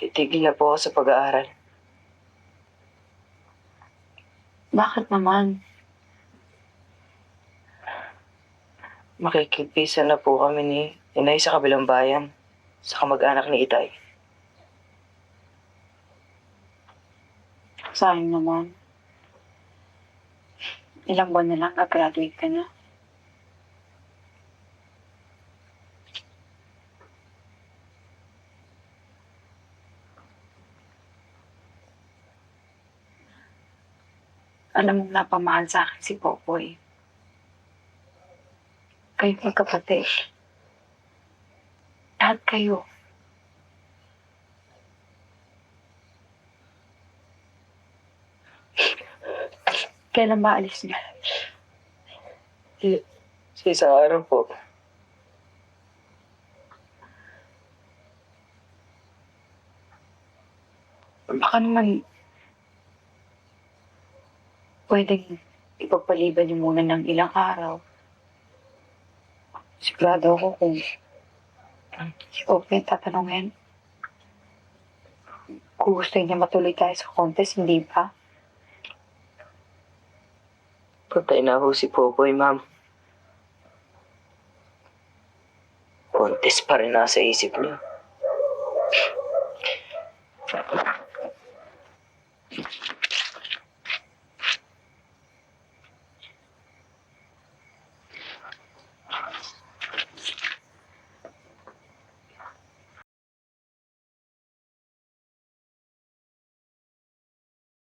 Titigil na po ako sa pag-aaral. Bakit naman? Makikipisa na po kami ni Inay sa kabilang bayan, sa kamag-anak ni Itay. Sayang naman. Ilang buwan na lang, graduate ka na. Alam mo, napamahal sa akin si Popoy. Kayo magkapatid. Lahat kayo. Kailan ba alis niya? Sa isang araw po. Baka naman pwedeng ipagpaliban niyo muna ng ilang araw. Sigurado ako kung si Popoy tatanungin. Kung gusto niya matuloy tayo sa contest, hindi ba? Patay na ho si Popoy, ma'am. Contest pa rin nasa isip niyo.